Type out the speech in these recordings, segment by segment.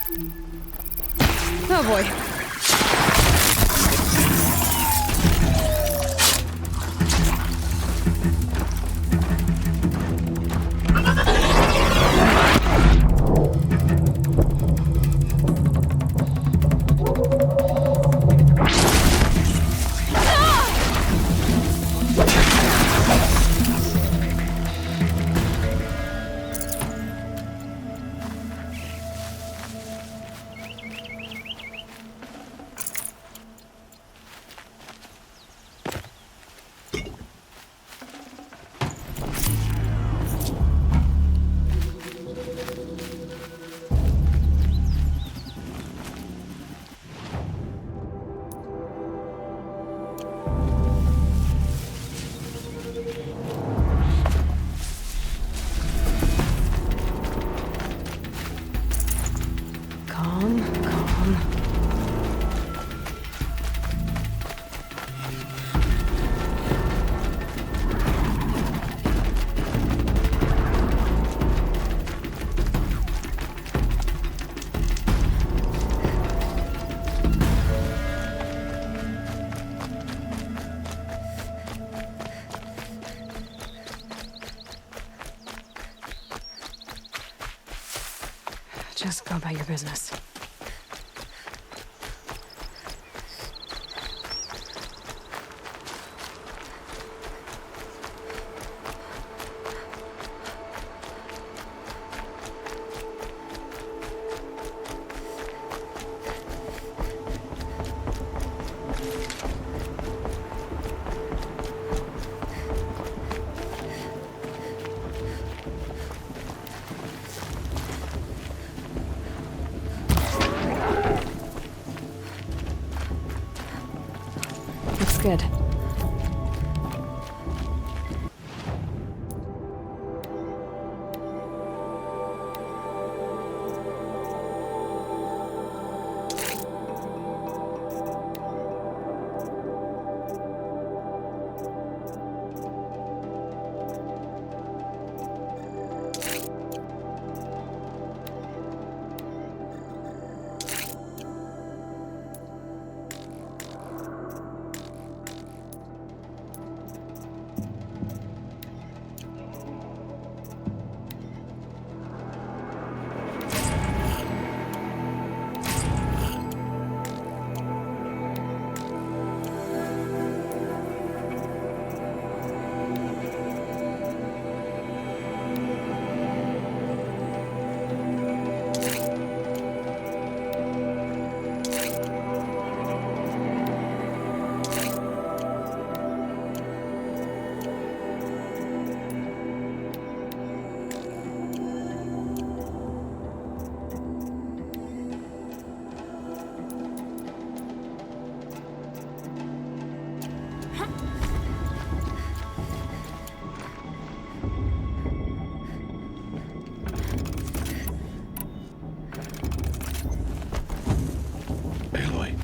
Oh boy. Calm, calm. Just go about your business. Looks good. Aloy,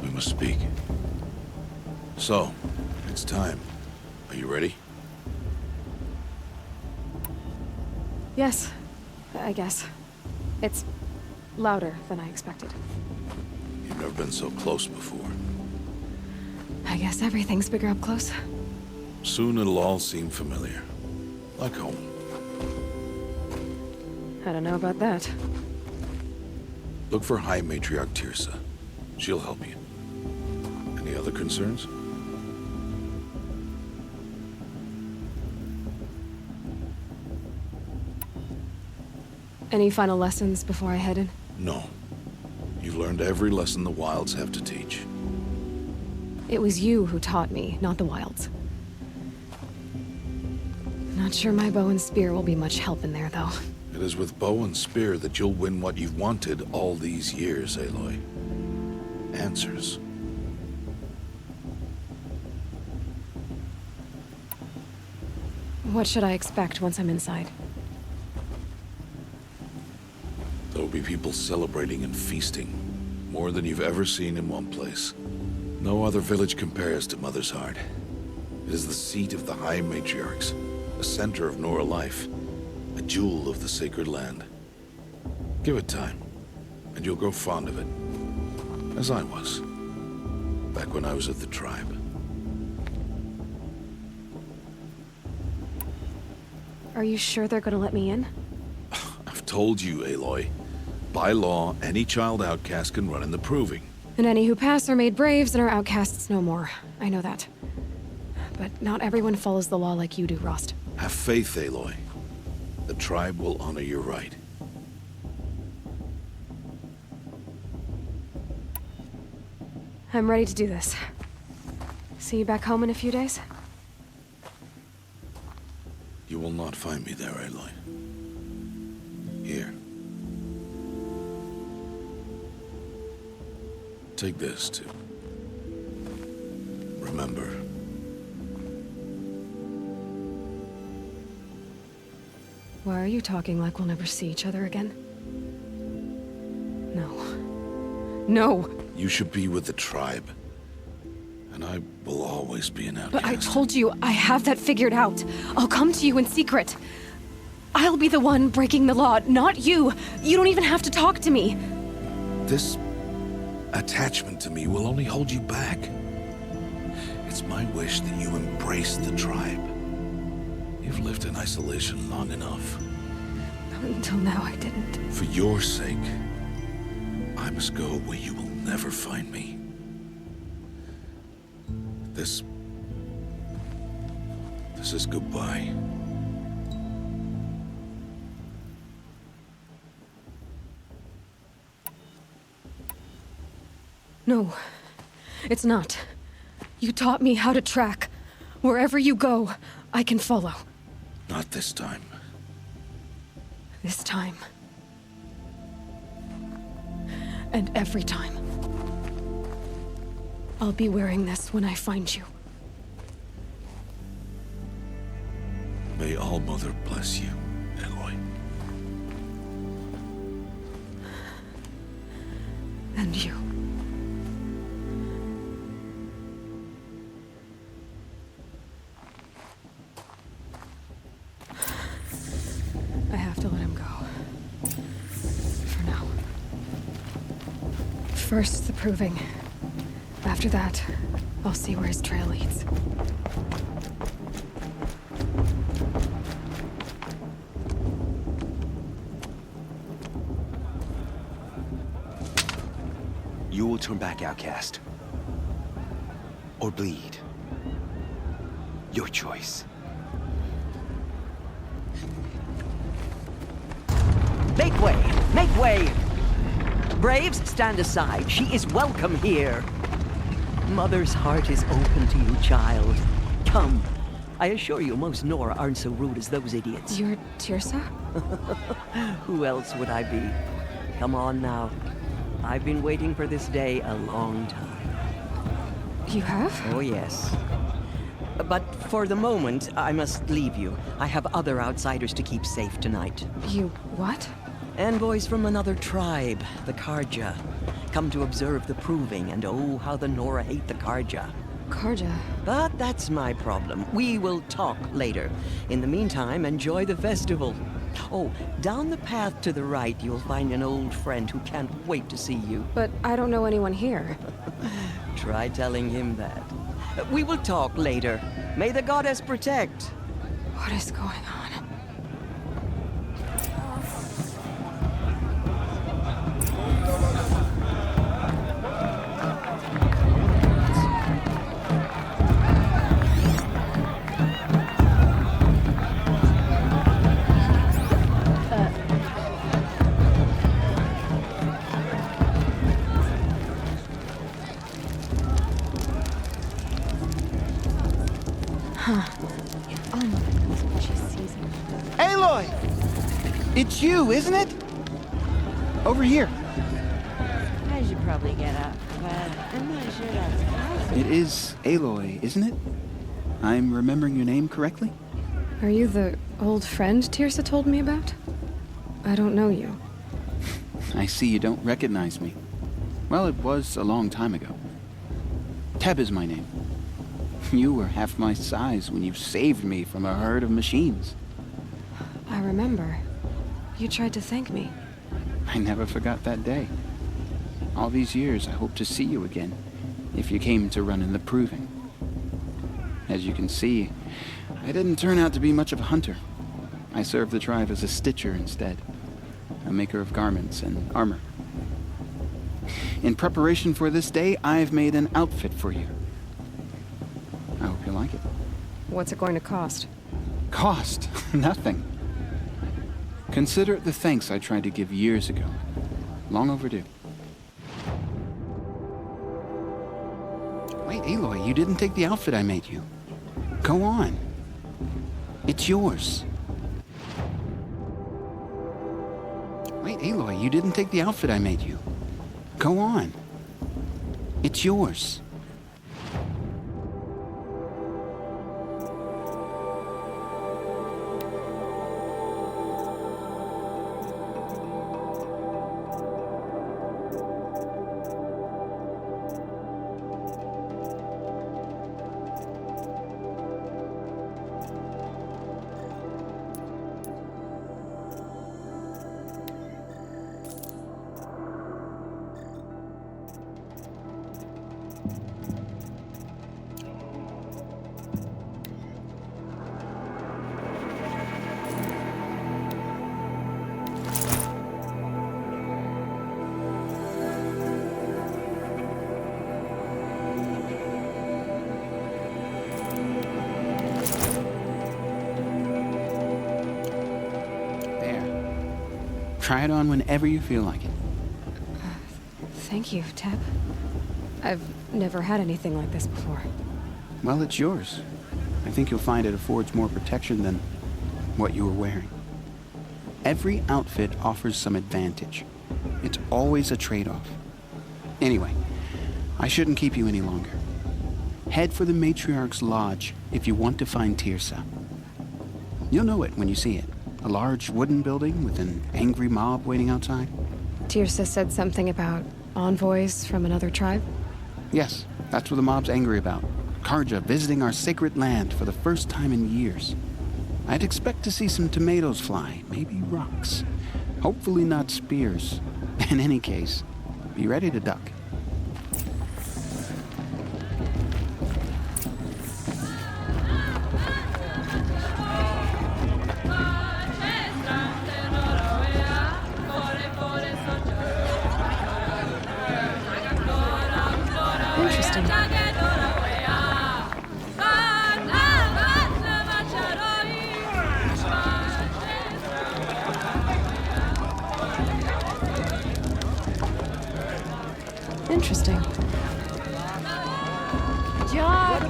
we must speak. So, it's time. Are you ready? Yes, I guess. It's louder than I expected. You've never been so close before. I guess everything's bigger up close. Soon it'll all seem familiar. Like home. I don't know about that. Look for High Matriarch Tirsa. She'll help you. Any other concerns? Any final lessons before I head in? No. You've learned every lesson the Wilds have to teach. It was you who taught me, not the Wilds. Not sure my bow and spear will be much help in there, though. It is with bow and spear that you'll win what you've wanted all these years, Aloy. Answers. What should I expect once I'm inside? There will be people celebrating and feasting. More than you've ever seen in one place. No other village compares to Mother's Heart. It is the seat of the High Matriarchs, a center of Nora life, a jewel of the sacred land. Give it time, and you'll grow fond of it. As I was, back when I was at the tribe. Are you sure they're gonna let me in? I've told you, Aloy. By law, any child outcast can run in the proving. And any who pass are made braves and are outcasts no more. I know that. But not everyone follows the law like you do, Rost. Have faith, Aloy. The tribe will honor your right. I'm ready to do this. See you back home in a few days? You will not find me there, Aloy. Here. Take this, too. Remember. Why are you talking like we'll never see each other again? No. No! You should be with the tribe. And I will always be an outcast. But I told you, I have that figured out. I'll come to you in secret. I'll be the one breaking the law, not you. You don't even have to talk to me. This attachment to me will only hold you back. It's my wish that you embrace the tribe. You've lived in isolation long enough. Until now, I didn't. For your sake, I must go where you will never find me. This is goodbye. No, it's not. You taught me how to track. Wherever you go, I can follow. Not this time. This time. And every time. I'll be wearing this when I find you. May All-Mother bless you, Aloy. And you. I have to let him go. For now. First, the proving. After that, I'll see where his trail leads. You will turn back, outcast. Or bleed. Your choice. Make way! Make way! Braves, stand aside. She is welcome here. Mother's heart is open to you, child. Come. I assure you, most Nora aren't so rude as those idiots. You're Tirsa? Who else would I be? Come on now. I've been waiting for this day a long time. You have? Oh, yes. But for the moment, I must leave you. I have other outsiders to keep safe tonight. You what? Envoys from another tribe, the Karja. Come to observe the proving, and oh, how the Nora hate the Karja. Karja. But that's my problem. We will talk later. In the meantime, enjoy the festival. Oh, down the path to the right, you'll find an old friend who can't wait to see you. But I don't know anyone here. Try telling him that. We will talk later. May the goddess protect. What is going on? Aloy! It's you, isn't it? Over here. I should probably get up, but I'm not sure that's possible. It is Aloy, isn't it? I'm remembering your name correctly? Are you the old friend Tirsa told me about? I don't know you. I see you don't recognize me. Well, it was a long time ago. Teb is my name. You were half my size when you saved me from a herd of machines. I remember. You tried to thank me. I never forgot that day. All these years, I hope to see you again, if you came to run in the proving. As you can see, I didn't turn out to be much of a hunter. I served the tribe as a stitcher instead, a maker of garments and armor. In preparation for this day, I've made an outfit for you. I hope you like it. What's it going to cost? Cost? Nothing. Consider it the thanks I tried to give years ago. Long overdue. Wait, Aloy, you didn't take the outfit I made you. Go on. It's yours. Wait, Aloy, you didn't take the outfit I made you. Go on. It's yours. Try it on whenever you feel like it. Thank you, Teb. I've never had anything like this before. Well, it's yours. I think you'll find it affords more protection than what you were wearing. Every outfit offers some advantage. It's always a trade-off. Anyway, I shouldn't keep you any longer. Head for the Matriarch's Lodge if you want to find Tirsa. You'll know it when you see it. A large wooden building with an angry mob waiting outside. Tirsa said something about envoys from another tribe? Yes, that's what the mob's angry about. Karja visiting our sacred land for the first time in years. I'd expect to see some tomatoes fly, maybe rocks. Hopefully not spears. In any case, be ready to duck. Interesting. Interesting. John,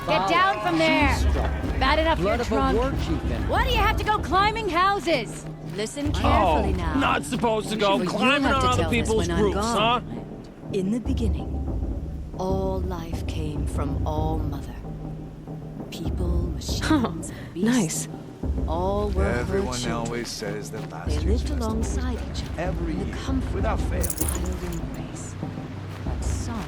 get down from there. Bad enough you're drunk. Why do you have to go climbing houses? Listen carefully now. Not supposed to go You'll climbing have to on other tell this people's when I'm roofs, huh? gone. In the beginning, all life came from All Mother. People, machines, and beasts. Nice. All were her Everyone children. always says that last They year's lived festival alongside was each other every in the year, comfort without of fail. a wild embrace. But some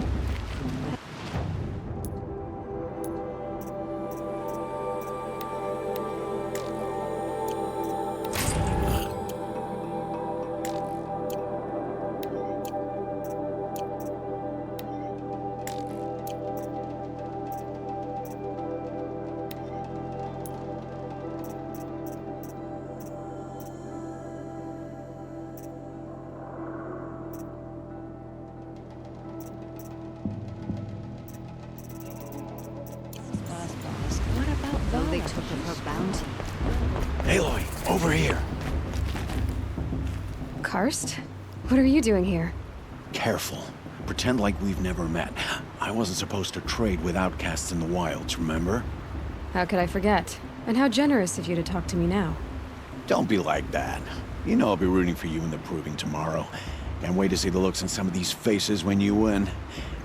What about though they took of her bounty? Aloy, over here. Karst? What are you doing here? Careful. Pretend like we've never met. I wasn't supposed to trade with outcasts in the wilds, remember? How could I forget? And how generous of you to talk to me now. Don't be like that. You know I'll be rooting for you in the proving tomorrow. Can't wait to see the looks on some of these faces when you win.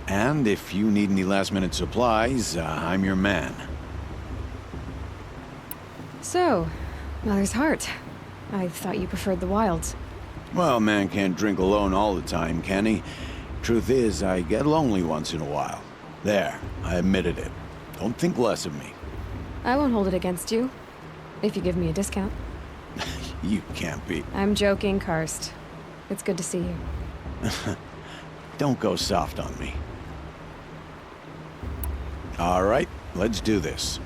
And if you need any last-minute supplies, I'm your man. So, Mother's Heart. I thought you preferred the wilds. Well, man can't drink alone all the time, can he? Truth is, I get lonely once in a while. There, I admitted it. Don't think less of me. I won't hold it against you. If you give me a discount. You can't be. I'm joking, Karst. It's good to see you. Don't go soft on me. All right, let's do this.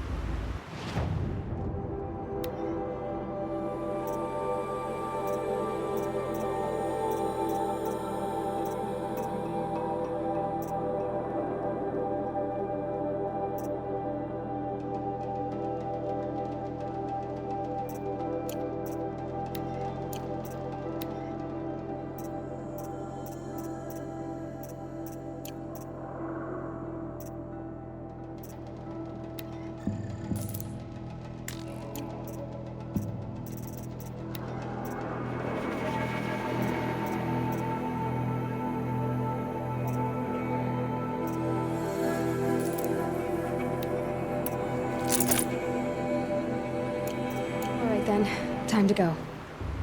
All right then, time to go.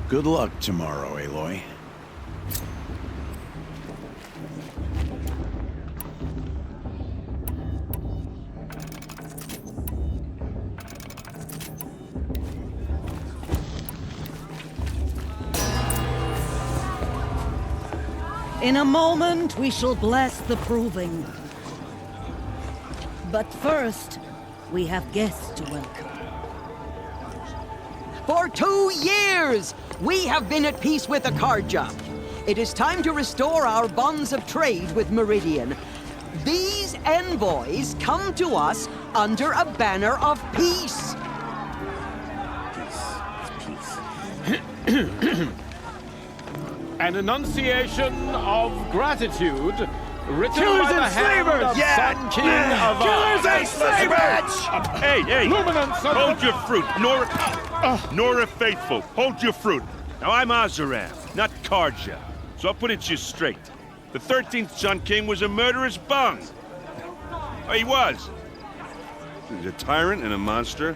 Good luck tomorrow, Aloy. In a moment, we shall bless the proving. But first, we have guests to welcome. For 2 years, we have been at peace with the Carja. It is time to restore our bonds of trade with Meridian. These envoys come to us under a banner of peace. An enunciation of gratitude written Killers by the and hand slavers! of Yeah! Sun King of Killers and slavers! Hey! Luminance of Hold your fruit, Nora Faithful. Hold your fruit. Now I'm Azaram, not Karja. So I'll put it to you straight. The 13th Sun King was a murderous bung. Oh, he was. He was a tyrant and a monster.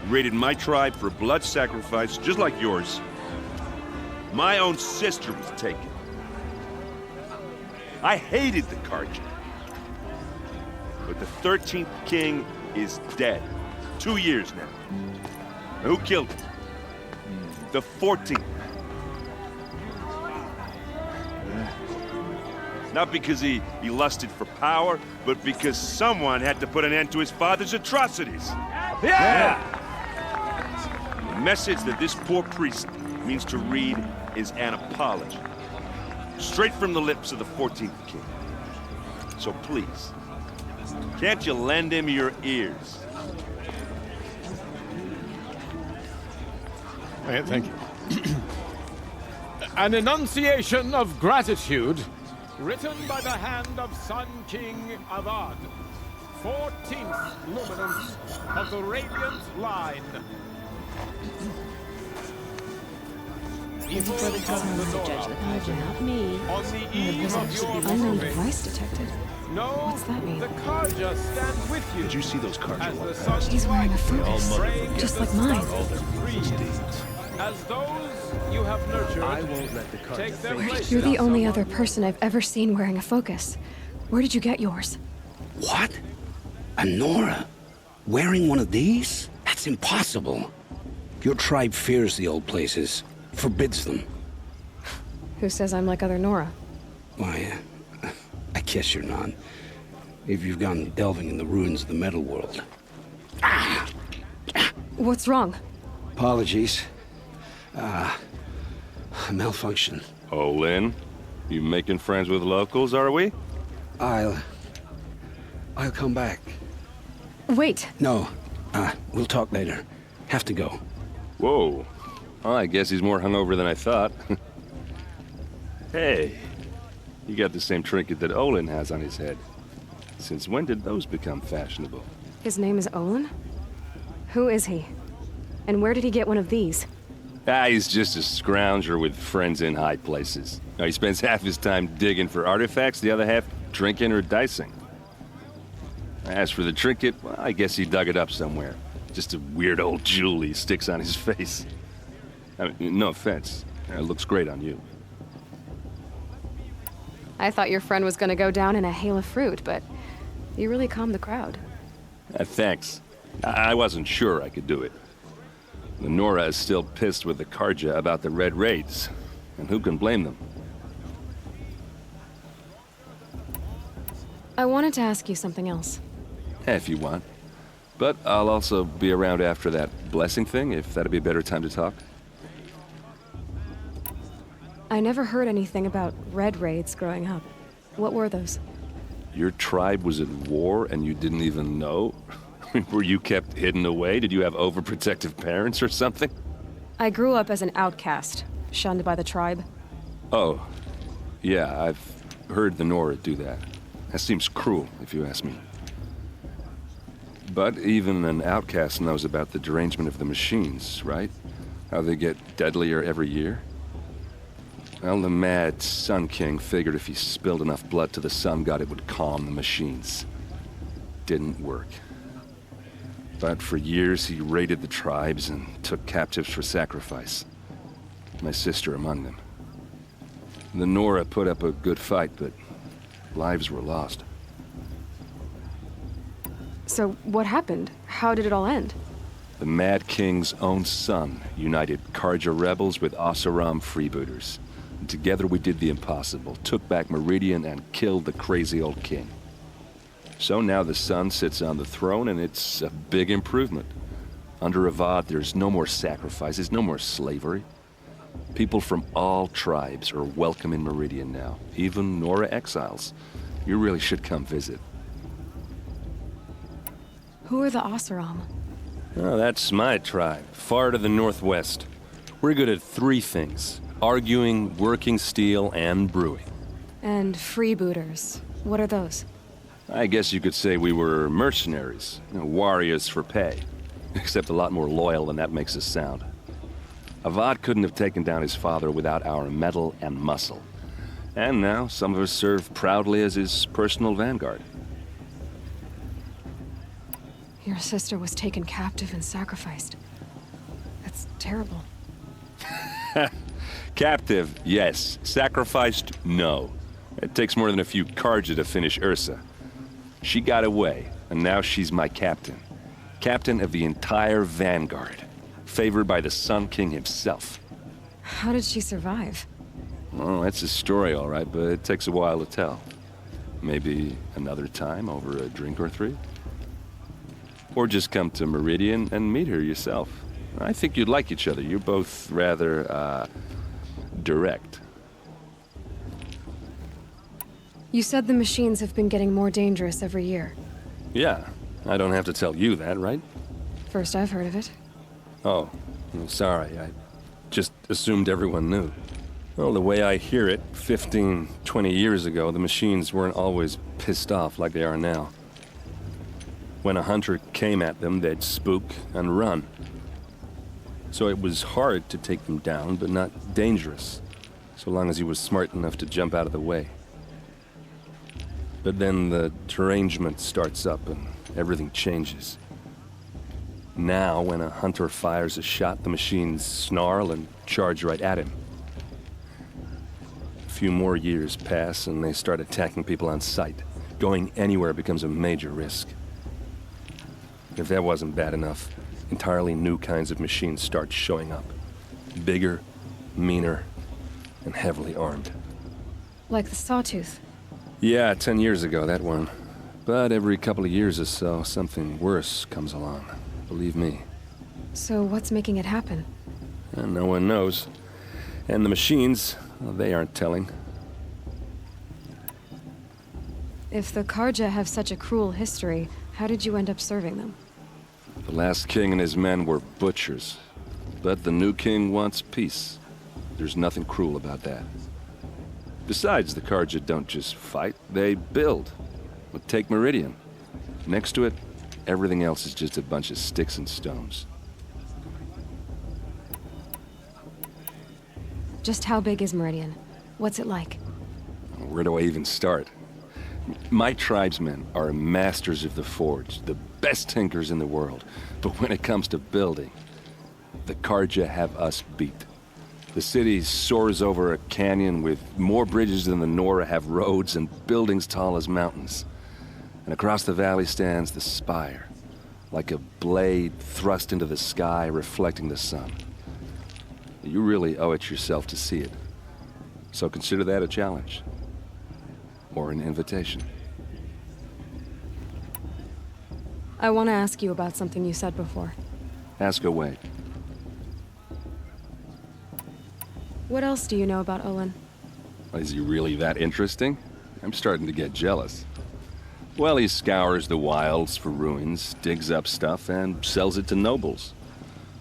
He raided my tribe for a blood sacrifice, just like yours. My own sister was taken. I hated the Karja. But the 13th king is dead. 2 years now. And who killed him? The 14th. Not because he lusted for power, but because someone had to put an end to his father's atrocities. Yeah! The message that this poor priest means to read is an apology. Straight from the lips of the 14th king. So please, can't you lend him your ears? Thank you. An enunciation of gratitude written by the hand of Sun King Avad, 14th luminance of the Radiant Line. Evil of the Nora. Not me. On the eve of your Unknown proving. device detected. No, What's that mean? the Karja stand with you. Did you see those Karja As the walk sun past? He's wearing a focus, praying just in like the mine. stars of trees. As those you have nurtured, I won't let the Karja take their finish. place. You're the only other person I've ever seen wearing a focus. Where did you get yours? What? A Nora? Wearing one of these? That's impossible. Your tribe fears the old places, forbids them. Who says I'm like other Nora? Why, I guess you're not. If you've gone delving in the ruins of the metal world. What's wrong? Apologies. Malfunction. Oh, Lynn, you making friends with locals, are we? I'll come back. Wait! No, we'll talk later. Have to go. Whoa. Well, I guess he's more hungover than I thought. Hey, you got the same trinket that Olin has on his head. Since when did those become fashionable? His name is Olin? Who is he? And where did he get one of these? He's just a scrounger with friends in high places. Now, he spends half his time digging for artifacts, the other half drinking or dicing. As for the trinket, well, I guess he dug it up somewhere. Just a weird old jewel he sticks on his face. I mean, no offense. It looks great on you. I thought your friend was gonna go down in a hail of fruit, but you really calmed the crowd. Thanks. I wasn't sure I could do it. The Nora is still pissed with the Karja about the Red Raids, and who can blame them? I wanted to ask you something else. If you want. But I'll also be around after that blessing thing, if that'd be a better time to talk. I never heard anything about red raids growing up. What were those? Your tribe was at war and you didn't even know? Were you kept hidden away? Did you have overprotective parents or something? I grew up as an outcast, shunned by the tribe. Oh, yeah, I've heard the Nora do that. That seems cruel, if you ask me. But even an outcast knows about the derangement of the machines, right? How they get deadlier every year? Well, the mad Sun King figured if he spilled enough blood to the Sun God, it would calm the machines. Didn't work. But for years, he raided the tribes and took captives for sacrifice. My sister among them. The Nora put up a good fight, but lives were lost. So, what happened? How did it all end? The Mad King's own son united Karja rebels with Oseram freebooters. And together we did the impossible, took back Meridian and killed the crazy old king. So now the son sits on the throne and it's a big improvement. Under Avad, there's no more sacrifices, no more slavery. People from all tribes are welcome in Meridian now, even Nora exiles. You really should come visit. Who are the Oseram? Oh, that's my tribe, far to the northwest. We're good at three things: arguing, working steel, and brewing. And freebooters. What are those? I guess you could say we were mercenaries, warriors for pay. Except a lot more loyal than that makes us sound. Avad couldn't have taken down his father without our metal and muscle. And now, some of us serve proudly as his personal vanguard. Your sister was taken captive and sacrificed. That's terrible. Captive, yes. Sacrificed, no. It takes more than a few Karja to finish Ursa. She got away, and now she's my captain. Captain of the entire vanguard. Favored by the Sun King himself. How did she survive? Oh, that's a story, all right, but it takes a while to tell. Maybe another time over a drink or three? Or just come to Meridian and meet her yourself. I think you'd like each other. You're both rather, direct. You said the machines have been getting more dangerous every year. Yeah, I don't have to tell you that, right? First I've heard of it. Oh, I'm sorry. I just assumed everyone knew. Well, the way I hear it, 15, 20 years ago, the machines weren't always pissed off like they are now. When a hunter came at them, they'd spook and run. So it was hard to take them down, but not dangerous, so long as he was smart enough to jump out of the way. But then the derangement starts up and everything changes. Now, when a hunter fires a shot, the machines snarl and charge right at him. A few more years pass and they start attacking people on sight. Going anywhere becomes a major risk. If that wasn't bad enough, entirely new kinds of machines start showing up. Bigger, meaner, and heavily armed. Like the Sawtooth? Yeah, 10 years ago, that one. But every couple of years or so, something worse comes along. Believe me. So what's making it happen? And no one knows. And the machines, well, they aren't telling. If the Karja have such a cruel history, how did you end up serving them? The last king and his men were butchers. But the new king wants peace. There's nothing cruel about that. Besides, the Karja don't just fight, they build. But take Meridian. Next to it, everything else is just a bunch of sticks and stones. Just how big is Meridian? What's it like? Where do I even start? My tribesmen are masters of the forge, the best tinkers in the world. But when it comes to building, the Karja have us beat. The city soars over a canyon with more bridges than the Nora have roads and buildings tall as mountains. And across the valley stands the spire, like a blade thrust into the sky reflecting the sun. You really owe it yourself to see it. So consider that a challenge. Or an invitation. I want to ask you about something you said before. Ask away. What else do you know about Olin? Is he really that interesting? I'm starting to get jealous. Well, he scours the wilds for ruins, digs up stuff, and sells it to nobles.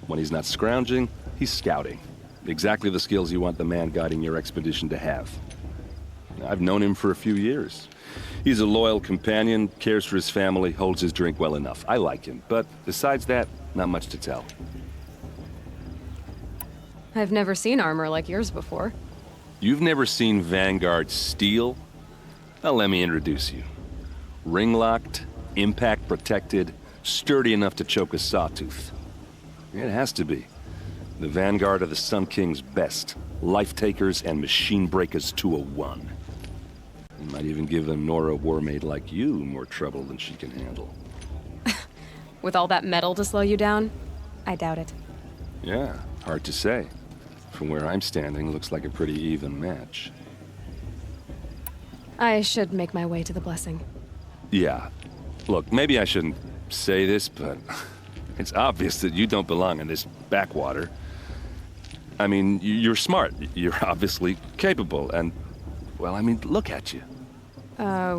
When he's not scrounging, he's scouting. Exactly the skills you want the man guiding your expedition to have. I've known him for a few years. He's a loyal companion, cares for his family, holds his drink well enough. I like him, but besides that, not much to tell. I've never seen armor like yours before. You've never seen Vanguard steel? Well, let me introduce you. Ring-locked, impact-protected, sturdy enough to choke a sawtooth. It has to be. The Vanguard are the Sun King's best. Life-takers and machine-breakers to a one. You might even give a Nora warmaid like you more trouble than she can handle. With all that metal to slow you down? I doubt it. Yeah, hard to say. From where I'm standing, looks like a pretty even match. I should make my way to the blessing. Yeah. Look, maybe I shouldn't say this, but it's obvious that you don't belong in this backwater. I mean, you're smart. You're obviously capable, and, well, I mean, look at you.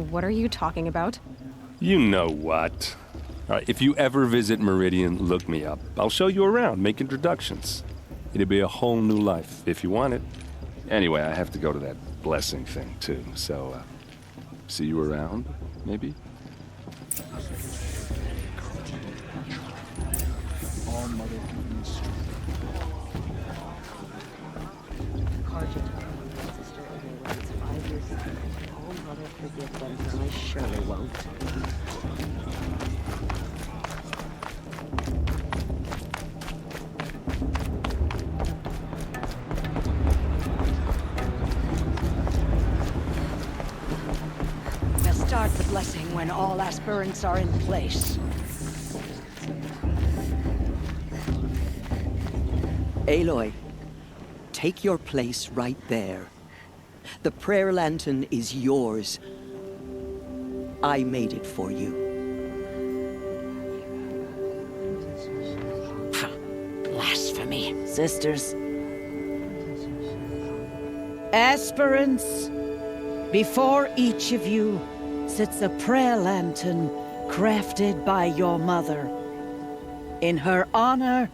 What are you talking about? You know what. All right, if you ever visit Meridian, look me up. I'll show you around, make introductions. It'll be a whole new life, if you want it. Anyway, I have to go to that blessing thing, too, so, see you around, maybe? I surely won't. We'll start the blessing when all aspirants are in place. Aloy, take your place right there. The prayer lantern is yours. I made it for you. Blasphemy, sisters. Aspirants, before each of you sits a prayer lantern crafted by your mother. In her honor,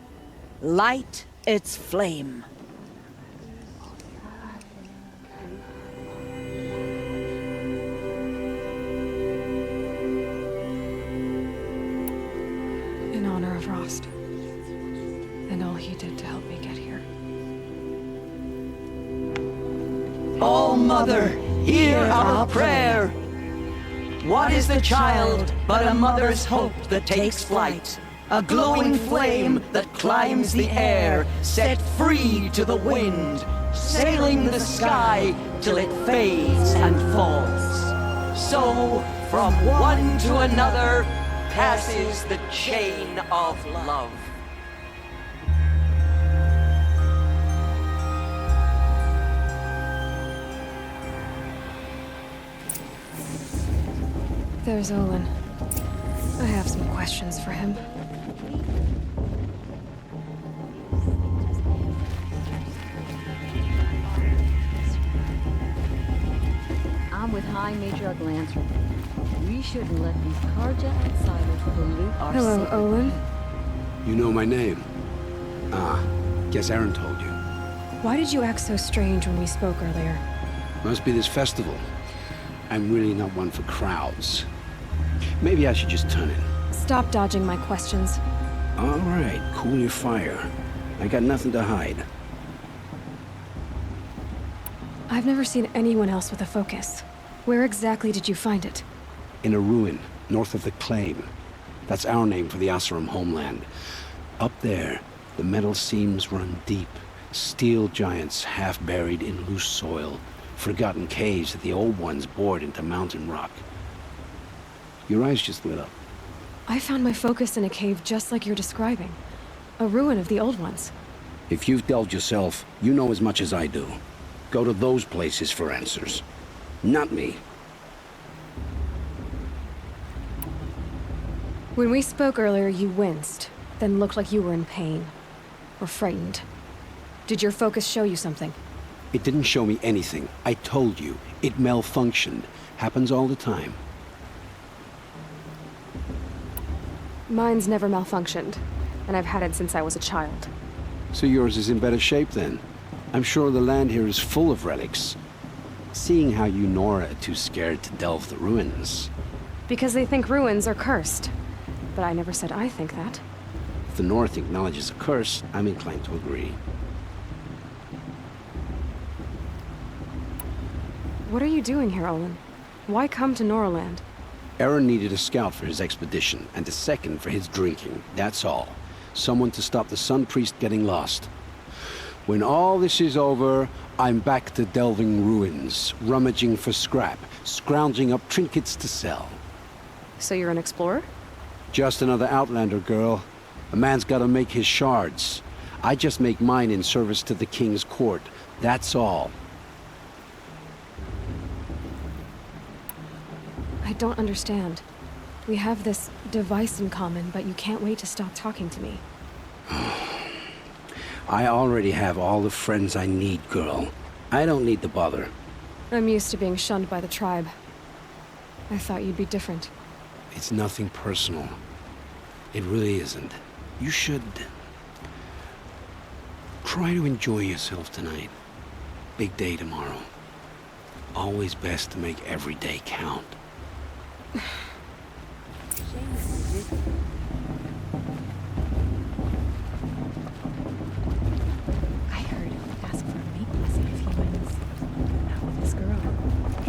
light its flame. In honor of Rost. And all he did to help me get here. Oh, Mother, hear our prayer. What is the child but a mother's hope that takes flight? A glowing flame that climbs the air, set free to the wind, sailing the sky till it fades and falls. So, from one to another, passes the chain of love. There's Olin. I have some questions for him. I'm with High Major Glantry. We shouldn't let these Karja outsiders pollute our Hello, city. Olin. You know my name? Ah, guess Aaron told you. Why did you act so strange when we spoke earlier? Must be this festival. I'm really not one for crowds. Maybe I should just turn in. Stop dodging my questions. All right, cool your fire. I got nothing to hide. I've never seen anyone else with a focus. Where exactly did you find it? In a ruin, north of the Claim. That's our name for the Asuram homeland. Up there, the metal seams run deep. Steel giants half buried in loose soil. Forgotten caves that the old ones bored into mountain rock. Your eyes just lit up. I found my focus in a cave just like you're describing. A ruin of the old ones. If you've delved yourself, you know as much as I do. Go to those places for answers. Not me. When we spoke earlier, you winced, then looked like you were in pain. Or frightened. Did your focus show you something? It didn't show me anything. I told you. It malfunctioned. Happens all the time. Mine's never malfunctioned, and I've had it since I was a child. So yours is in better shape then. I'm sure the land here is full of relics. Seeing how you Nora are too scared to delve the ruins. Because they think ruins are cursed. But I never said I think that. If the North acknowledges a curse, I'm inclined to agree. What are you doing here, Olin? Why come to Noraland? Aaron needed a scout for his expedition, and a second for his drinking. That's all. Someone to stop the Sun Priest getting lost. When all this is over, I'm back to delving ruins, rummaging for scrap, scrounging up trinkets to sell. So you're an explorer? Just another Outlander, girl. A man's gotta make his shards. I just make mine in service to the King's court. That's all. I don't understand. We have this device in common, but you can't wait to stop talking to me. I already have all the friends I need, girl. I don't need the bother. I'm used to being shunned by the tribe. I thought you'd be different. It's nothing personal. It really isn't. You should... try to enjoy yourself tonight. Big day tomorrow. Always best to make every day count. I heard he'll ask for a meat blessing if he wins. Not with this girl.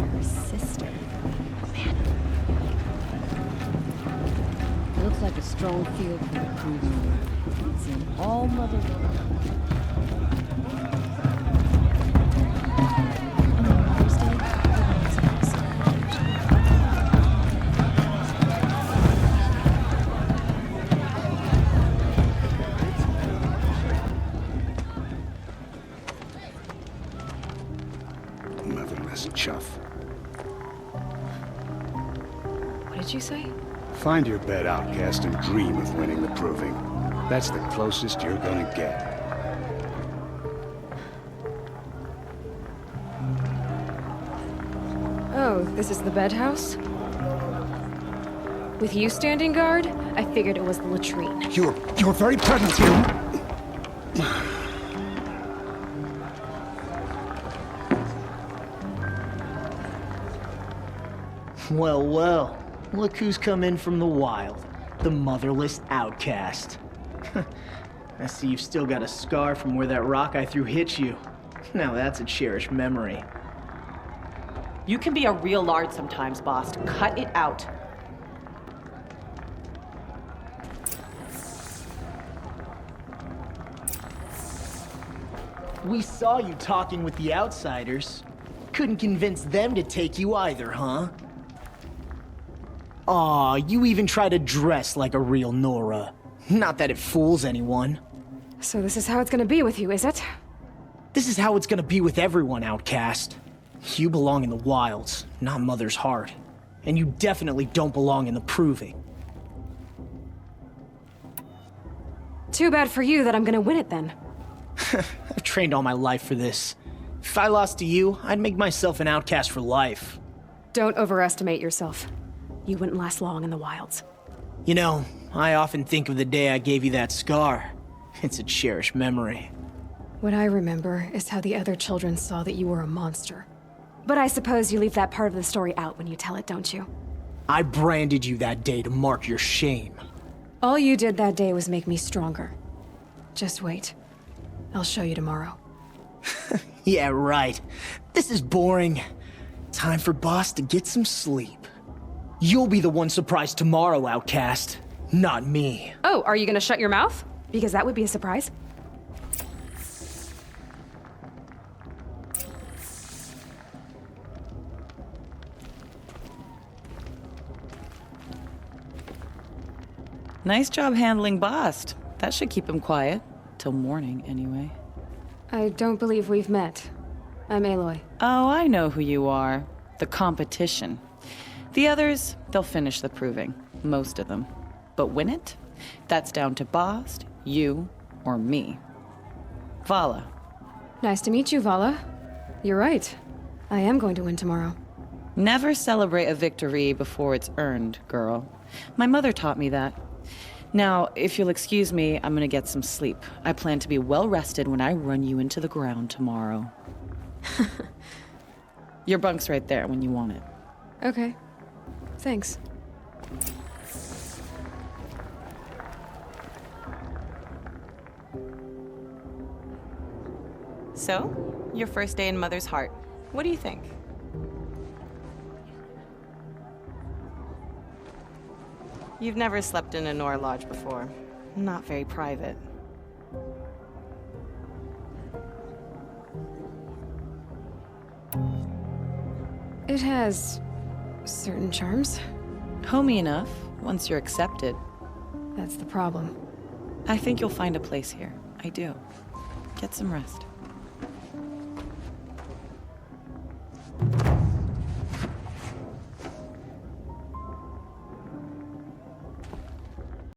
Her sister. Man. It looks like a strong field for the cruiser. It's in all Mother. Motherless chuff. What did you say? Find your bed, outcast, and dream of winning the proving. That's the closest you're gonna get. Oh, this is the bedhouse? With you standing guard, I figured it was the latrine. Your very presence here. Well, well. Look who's come in from the wild. The motherless outcast. I see you've still got a scar from where that rock I threw hit you. Now that's a cherished memory. You can be a real lard sometimes, boss. Cut it out. We saw you talking with the outsiders. Couldn't convince them to take you either, huh? Aw, you even try to dress like a real Nora. Not that it fools anyone. So this is how it's gonna be with you, is it? This is how it's gonna be with everyone, outcast. You belong in the wilds, not Mother's heart. And you definitely don't belong in the proving. Too bad for you that I'm gonna win it then. I've trained all my life for this. If I lost to you, I'd make myself an outcast for life. Don't overestimate yourself. You wouldn't last long in the wilds. You know, I often think of the day I gave you that scar. It's a cherished memory. What I remember is how the other children saw that you were a monster. But I suppose you leave that part of the story out when you tell it, don't you? I branded you that day to mark your shame. All you did that day was make me stronger. Just wait. I'll show you tomorrow. Yeah, right. This is boring. Time for Boss to get some sleep. You'll be the one surprised tomorrow, outcast. Not me. Oh, are you gonna shut your mouth? Because that would be a surprise. Nice job handling Bast. That should keep him quiet. Till morning, anyway. I don't believe we've met. I'm Aloy. Oh, I know who you are. The competition. The others, they'll finish the proving. Most of them. But win it? That's down to Bast, you, or me. Vala. Nice to meet you, Vala. You're right. I am going to win tomorrow. Never celebrate a victory before it's earned, girl. My mother taught me that. Now, if you'll excuse me, I'm gonna get some sleep. I plan to be well rested when I run you into the ground tomorrow. Your bunk's right there when you want it. Okay. Thanks. So, your first day in Mother's Heart. What do you think? You've never slept in a Nora lodge before. Not very private. It has certain charms. Homey enough, once you're accepted. That's the problem. I think you'll find a place here. I do. Get some rest.